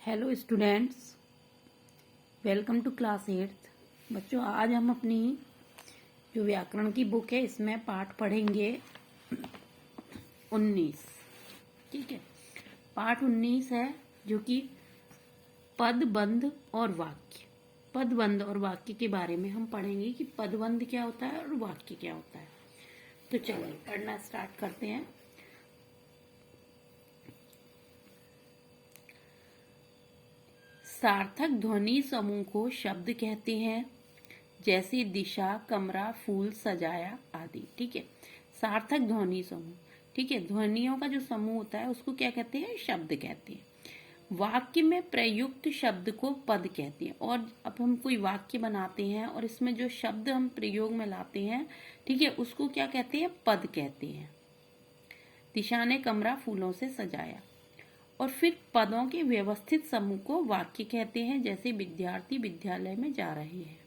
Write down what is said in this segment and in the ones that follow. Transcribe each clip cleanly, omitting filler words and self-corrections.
Hello students, welcome to class 8। बच्चों, आज हम अपनी जो व्याकरण की बुक है इसमें पाठ पढ़ेंगे 19। ठीक है, पाठ 19 है जो कि पदबंध और वाक्य। पदबंध और वाक्य के बारे में हम पढ़ेंगे कि पदबंध क्या होता है और वाक्य क्या होता है। तो चलिए पढ़ना स्टार्ट करते हैं। सार्थक ध्वनि समूह को शब्द कहते हैं, जैसे दिशा, कमरा, फूल, सजाया आदि। ठीक है, सार्थक ध्वनि समूह। ठीक है, ध्वनियों का जो समूह होता है उसको क्या कहते हैं? शब्द कहते हैं। वाक्य में प्रयुक्त शब्द को पद कहते हैं। और अब हम कोई वाक्य बनाते हैं और इसमें जो शब्द हम प्रयोग में लाते हैं, ठीक है, उसको क्या कहते हैं? पद कहते हैं। दिशा ने कमरा फूलों से सजाया। और फिर पदों के व्यवस्थित समूह को वाक्य कहते हैं, जैसे विद्यार्थी विद्यालय में जा रहे हैं।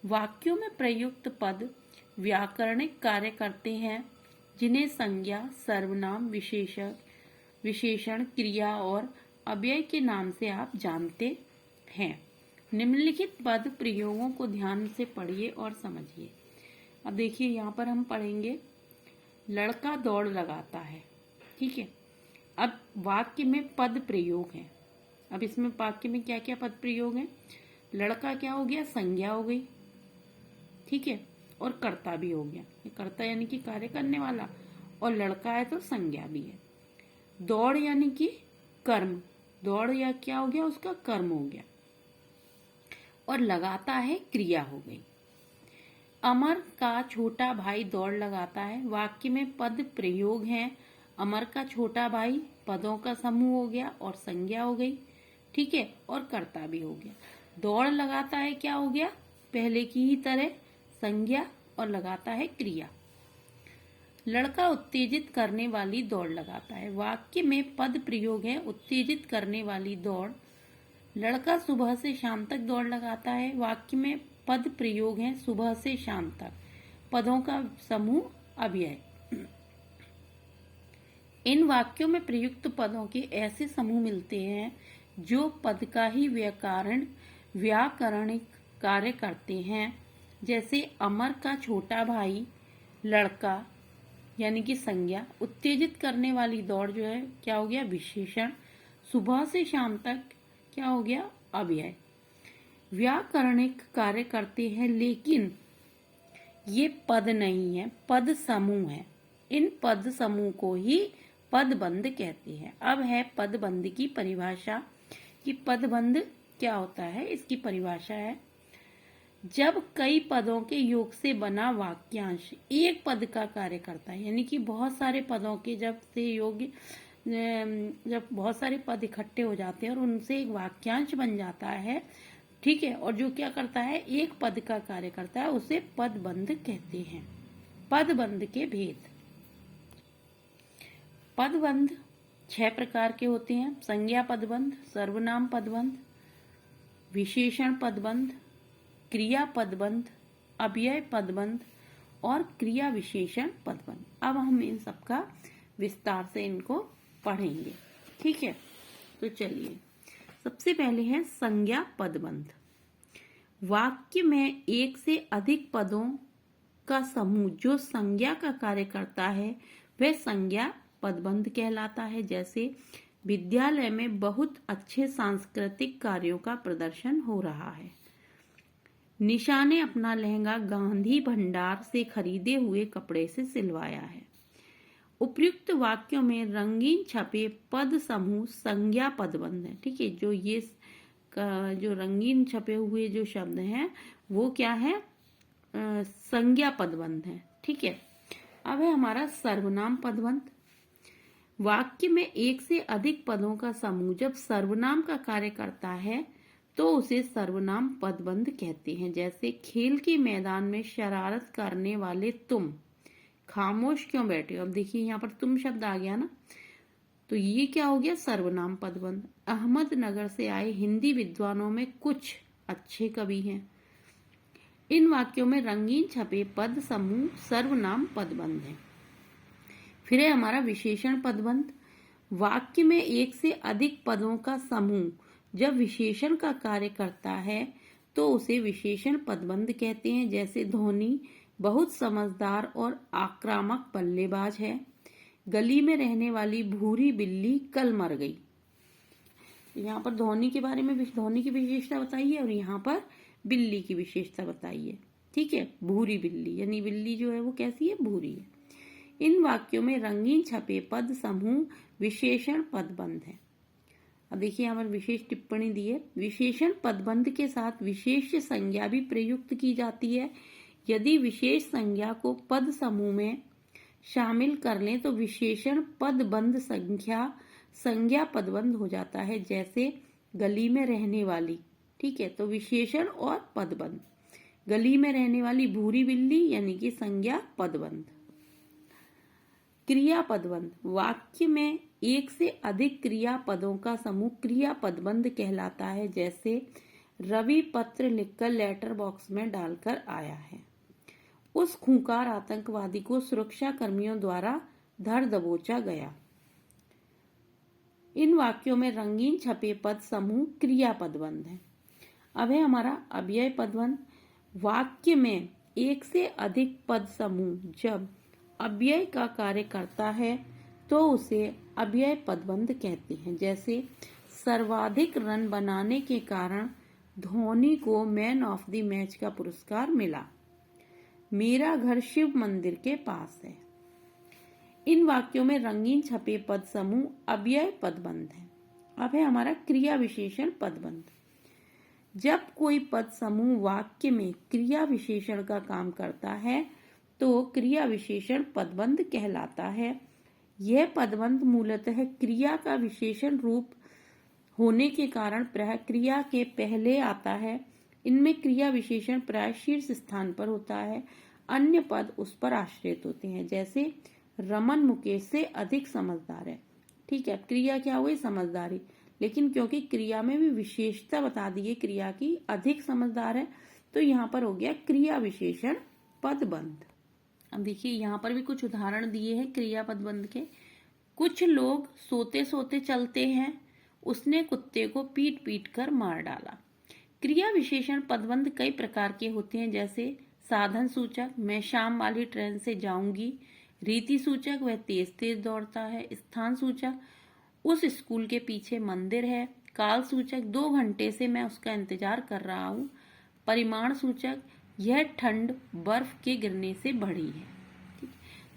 वाक्यों में प्रयुक्त पद व्याकरणिक कार्य करते हैं, जिन्हें संज्ञा, सर्वनाम, विशेषण, क्रिया और अव्यय के नाम से आप जानते हैं। निम्नलिखित पद प्रयोगों को ध्यान से पढ़िए और समझिए। अब देखिए, यहाँ पर हम पढ़ेंगे लड़का दौड़ लगाता है। ठीक है, अब वाक्य में पद प्रयोग है। अब इसमें वाक्य में क्या क्या पद प्रयोग है? लड़का क्या हो गया? संज्ञा हो गई। ठीक है, और कर्ता भी हो गया। कर्ता यानी कि कार्य करने वाला, और लड़का है तो संज्ञा भी है। दौड़ यानी कि कर्म, दौड़ या क्या हो गया? उसका कर्म हो गया। और लगाता है क्रिया हो गई। अमर का छोटा भाई दौड़ लगाता है। वाक्य में पद प्रयोग है। अमर का छोटा भाई पदों का समूह हो गया और संज्ञा हो गई। ठीक है, और कर्ता भी हो गया। दौड़ लगाता है क्या हो गया? पहले की ही तरह संज्ञा, और लगाता है क्रिया। लड़का उत्तेजित करने वाली दौड़ लगाता है। वाक्य में पद प्रयोग है उत्तेजित करने वाली दौड़। लड़का सुबह से शाम तक दौड़ लगाता है। वाक्य में पद प्रयोग है सुबह से शाम तक। पदों का समूह अव्यय। इन वाक्यों में प्रयुक्त पदों के ऐसे समूह मिलते हैं जो पद का ही व्याकरणिक कार्य करते हैं, जैसे अमर का छोटा भाई, लड़का यानी कि संज्ञा, उत्तेजित करने वाली दौड़ जो है क्या हो गया? विशेषण, सुबह से शाम तक क्या हो गया? अव्यय। व्याकरणिक कार्य करते हैं, लेकिन ये पद नहीं है, पद समूह है। इन पद समूह को ही पदबंध कहते हैं। अब है पदबंध की परिभाषा कि पदबंध क्या होता है। इसकी परिभाषा है, जब कई पदों के योग से बना वाक्यांश एक पद का कार्य करता है। यानी कि बहुत सारे पदों के जब बहुत सारे पद इकट्ठे हो जाते हैं और उनसे एक वाक्यांश बन जाता है। ठीक है, और जो क्या करता है? एक पद का कार्य करता है, उसे पदबंध कहते हैं। पदबंध के भेद। पदबंध 6 प्रकार के होते हैं। संज्ञा पदबंध, सर्वनाम पदबंध, विशेषण पदबंध, क्रिया पदबंध, अव्यय पदबंध और क्रिया विशेषण पदबंध। अब हम इन सबका विस्तार से इनको पढ़ेंगे। ठीक है, तो चलिए सबसे पहले है संज्ञा पदबंध। वाक्य में एक से अधिक पदों का समूह जो संज्ञा का कार्य करता है वह संज्ञा पदबंध कहलाता है। जैसे विद्यालय में बहुत अच्छे सांस्कृतिक कार्यों का प्रदर्शन हो रहा है। निशा ने अपना लहंगा गांधी भंडार से खरीदे हुए कपड़े से सिलवाया है। उपयुक्त वाक्यों में रंगीन छपे पद समूह संज्ञा पदबंध है। ठीक है, जो रंगीन छपे हुए जो शब्द हैं वो क्या है? संज्ञा पदबंध है। ठीक है, अब है हमारा सर्वनाम पदबंध। वाक्य में एक से अधिक पदों का समूह जब सर्वनाम का कार्य करता है तो उसे सर्वनाम पदबंध कहते हैं। जैसे खेल के मैदान में शरारत करने वाले तुम खामोश क्यों बैठे हो? अब देखिए यहाँ पर तुम शब्द आ गया ना, तो ये क्या हो गया? सर्वनाम पदबंध। अहमदनगर से आए हिंदी विद्वानों में कुछ अच्छे कवि हैं। इन वाक्यों में रंगीन छपे पद समूह सर्वनाम पदबंध है। फिर है हमारा विशेषण पदबंध। वाक्य में एक से अधिक पदों का समूह जब विशेषण का कार्य करता है तो उसे विशेषण पदबंध कहते हैं। जैसे धोनी बहुत समझदार और आक्रामक बल्लेबाज है। गली में रहने वाली भूरी बिल्ली कल मर गई। यहाँ पर धोनी के बारे में धोनी की विशेषता बताई है और यहाँ पर बिल्ली की विशेषता बताई है। ठीक है, भूरी बिल्ली यानी बिल्ली जो है वो कैसी है, भूरी है। इन वाक्यों में रंगीन छपे पद समूह विशेषण पदबंध है। अब देखिए यहाँ पर विशेष टिप्पणी दी है। विशेषण पदबंध के साथ विशेष संज्ञा भी प्रयुक्त की जाती है। यदि विशेष संज्ञा को पद समूह में शामिल कर लें तो विशेषण पदबंध संज्ञा पदबंध हो जाता है। जैसे गली में रहने वाली, ठीक है, तो विशेषण और पदबंध। गली में रहने वाली भूरी बिल्ली यानी कि संज्ञा पदबंध। क्रिया पदबंध, वाक्य में एक से अधिक क्रिया पदों का समूह क्रिया पदबंध कहलाता है। जैसे रवि पत्र लिखकर लेटर बॉक्स में डालकर आया है। उस खूंखार आतंकवादी को सुरक्षा कर्मियों द्वारा धर दबोचा गया। इन वाक्यों में रंगीन छपे पद समूह क्रिया पदबंध है। अब है हमारा अव्यय पदबंध। वाक्य में एक से अधिक पद समूह जब अव्यय का कार्य करता है तो उसे अव्यय पदबंध कहते हैं। जैसे सर्वाधिक रन बनाने के कारण धोनी को मैन ऑफ द मैच का पुरस्कार मिला। मेरा घर शिव मंदिर के पास है। इन वाक्यों में रंगीन छपे पद समूह अव्यय पदबंध है। अब है हमारा क्रिया विशेषण पदबंध। जब कोई पद समूह वाक्य में क्रिया विशेषण का काम करता है तो क्रिया विशेषण पदबंध कहलाता है। यह पदबंध मूलतः क्रिया का विशेषण रूप होने के कारण प्राय क्रिया के पहले आता है। इनमें क्रिया विशेषण प्राय शीर्ष स्थान पर होता है, अन्य पद उस पर आश्रित होते हैं। जैसे रमन मुकेश से अधिक समझदार है। ठीक है, क्रिया क्या हुई, समझदारी, लेकिन क्योंकि क्रिया में भी विशेषता बता दी है क्रिया की, अधिक समझदार है, तो यहाँ पर हो गया क्रिया विशेषण पदबंध। अब देखिए यहाँ पर भी कुछ उदाहरण दिए हैं क्रिया पदबंध के। कुछ लोग सोते सोते चलते हैं, उसने कुत्ते को पीट पीट कर मार डाला। क्रिया विशेषण पदबंध कई प्रकार के होते हैं। जैसे साधन सूचक, मैं शाम वाली ट्रेन से जाऊंगी। रीति सूचक, वह तेज तेज दौड़ता है। स्थान सूचक, उस स्कूल के पीछे मंदिर है। काल सूचक, 2 घंटे से मैं उसका इंतजार कर रहा हूँ। परिमाण सूचक, यह ठंड बर्फ के गिरने से बढ़ी है। ठीक,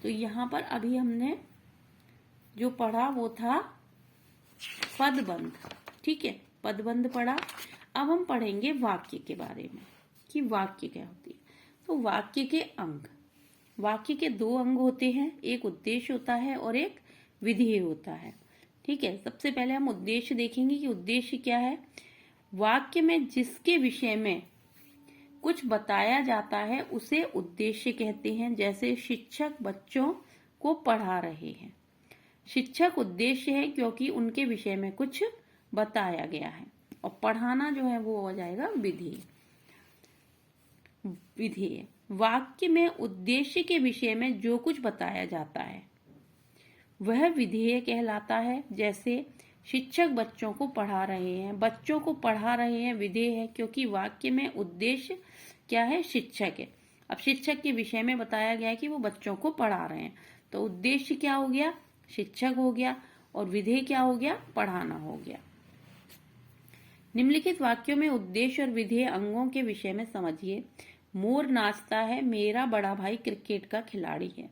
तो यहाँ पर अभी हमने जो पढ़ा वो था पदबंध। ठीक है, पदबंध पढ़ा। अब हम पढ़ेंगे वाक्य के बारे में कि वाक्य क्या होती है। तो वाक्य के अंग, वाक्य के 2 अंग होते हैं, एक उद्देश्य होता है और एक विधेय होता है। ठीक है, सबसे पहले हम उद्देश्य देखेंगे कि उद्देश्य क्या है। वाक्य में जिसके विषय में कुछ बताया जाता है उसे उद्देश्य कहते हैं। जैसे शिक्षक बच्चों को पढ़ा रहे हैं। शिक्षक उद्देश्य है क्योंकि उनके विषय में कुछ बताया गया है, और पढ़ाना जो है वो हो जाएगा विधेय। विधेय, वाक्य में उद्देश्य के विषय में जो कुछ बताया जाता है वह विधेय कहलाता है। जैसे शिक्षक बच्चों को पढ़ा रहे हैं, बच्चों को पढ़ा रहे हैं विधेय है क्योंकि वाक्य में उद्देश्य क्या है, शिक्षक है। अब शिक्षक के विषय में बताया गया है कि वो बच्चों को पढ़ा रहे हैं, तो उद्देश्य क्या हो गया, शिक्षक हो गया, और विधेय क्या हो गया, पढ़ाना हो गया। निम्नलिखित वाक्यों में उद्देश्य और विधेय अंगों के विषय में समझिए। मोर नाचता है, मेरा बड़ा भाई क्रिकेट का खिलाड़ी है।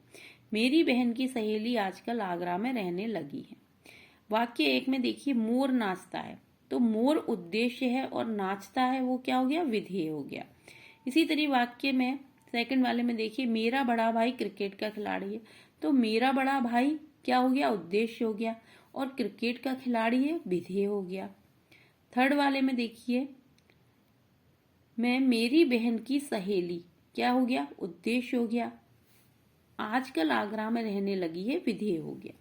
मेरी बहन की सहेली आजकल आगरा में रहने लगी है। वाक्य 1 में देखिए मोर नाचता है, तो मोर उद्देश्य है और नाचता है वो क्या हो गया, विधेय हो गया। इसी तरह वाक्य में सेकंड वाले में देखिए मेरा बड़ा भाई क्रिकेट का खिलाड़ी है, तो मेरा बड़ा भाई क्या हो गया, उद्देश्य हो गया, और क्रिकेट का खिलाड़ी है विधेय हो गया। थर्ड वाले में देखिए मैं मेरी बहन की सहेली क्या हो गया, उद्देश्य हो गया। आजकल आगरा में रहने लगी है, विधेय हो गया।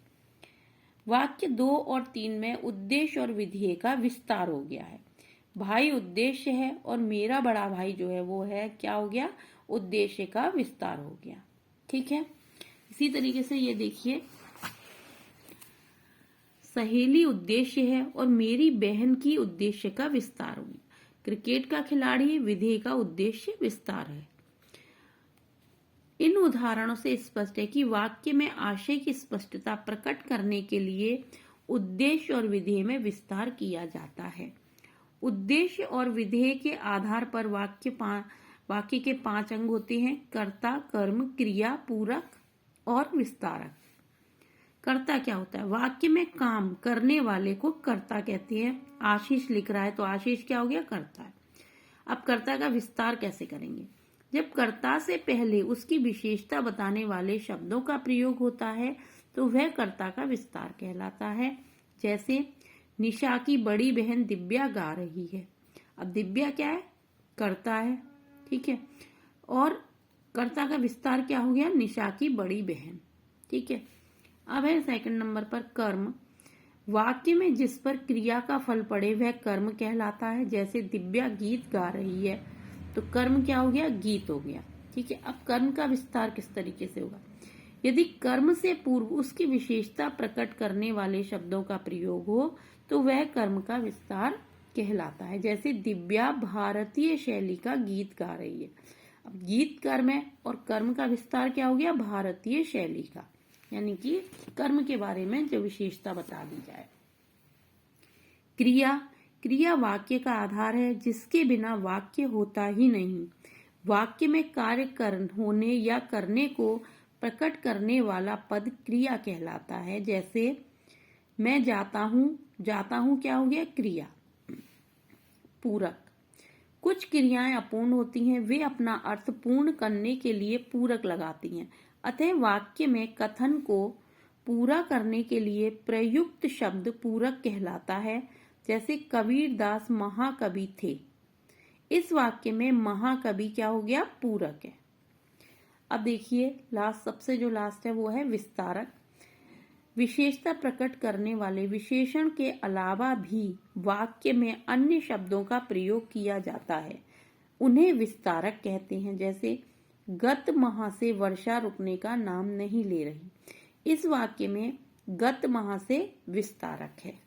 वाक्य 2 और 3 में उद्देश्य और विधेय का विस्तार हो गया है। भाई उद्देश्य है और मेरा बड़ा भाई जो है वो है क्या हो गया, उद्देश्य का विस्तार हो गया। ठीक है, इसी तरीके से ये देखिए सहेली उद्देश्य है और मेरी बहन की उद्देश्य का विस्तार होगी। क्रिकेट का खिलाड़ी विधेय का उद्देश्य विस्तार है। इन उदाहरणों से स्पष्ट है कि वाक्य में आशय की स्पष्टता प्रकट करने के लिए उद्देश्य और विधेय में विस्तार किया जाता है। उद्देश्य और विधेय के आधार पर वाक्य के 5 अंग होते हैं: कर्ता, कर्म, क्रिया, पूरक और विस्तारक। कर्ता क्या होता है? वाक्य में काम करने वाले को कर्ता कहते हैं। आशीष लिख रहा है तो आशीष क्या हो गया? कर्ता है। अब कर्ता का विस्तार कैसे करेंगे? जब कर्ता से पहले उसकी विशेषता बताने वाले शब्दों का प्रयोग होता है तो वह कर्ता का विस्तार कहलाता है। जैसे निशा की बड़ी बहन दिव्या गा रही है। अब दिव्या क्या है? कर्ता है, ठीक है। और कर्ता का विस्तार क्या हो गया? निशा की बड़ी बहन, ठीक है। अब है सेकंड नंबर पर कर्म। वाक्य में जिस पर क्रिया का फल पड़े वह कर्म कहलाता है। जैसे दिव्या गीत गा रही है तो कर्म क्या हो गया? गीत हो गया, ठीक है। अब कर्म का विस्तार किस तरीके से होगा? यदि कर्म से पूर्व उसकी विशेषता प्रकट करने वाले शब्दों का प्रयोग हो तो वह कर्म का विस्तार कहलाता है। जैसे दिव्या भारतीय शैली का गीत गा रही है। अब गीत कर्म है और कर्म का विस्तार क्या हो गया? भारतीय शैली का, यानी कि कर्म के बारे में जो विशेषता बता दी जाए। क्रिया, क्रिया वाक्य का आधार है जिसके बिना वाक्य होता ही नहीं। वाक्य में कार्य होने या करने को प्रकट करने वाला पद क्रिया कहलाता है। जैसे मैं जाता हूं, जाता हूं क्या हो गया? क्रिया। पूरक, कुछ क्रियाएं अपूर्ण होती हैं, वे अपना अर्थ पूर्ण करने के लिए पूरक लगाती हैं। अतः वाक्य में कथन को पूरा करने के लिए प्रयुक्त शब्द पूरक कहलाता है। जैसे कबीर दास महाकवि थे। इस वाक्य में महाकवि क्या हो गया? पूरक है। अब देखिए सबसे जो लास्ट है वो है विस्तारक। विशेषता प्रकट करने वाले विशेषण के अलावा भी वाक्य में अन्य शब्दों का प्रयोग किया जाता है, उन्हें विस्तारक कहते हैं। जैसे गत माह से वर्षा रुकने का नाम नहीं ले रही। इस वाक्य में गत माह से विस्तारक है।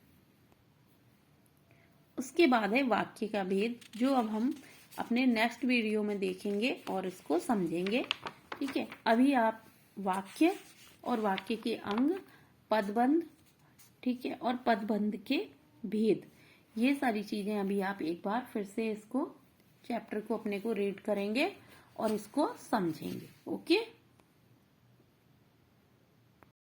उसके बाद है वाक्य का भेद, जो अब हम अपने नेक्स्ट वीडियो में देखेंगे और इसको समझेंगे, ठीक है। अभी आप वाक्य और वाक्य के अंग, पदबंध, ठीक है, और पदबंध के भेद, ये सारी चीजें अभी आप एक बार फिर से इसको चैप्टर को अपने को रीड करेंगे और इसको समझेंगे। ओके।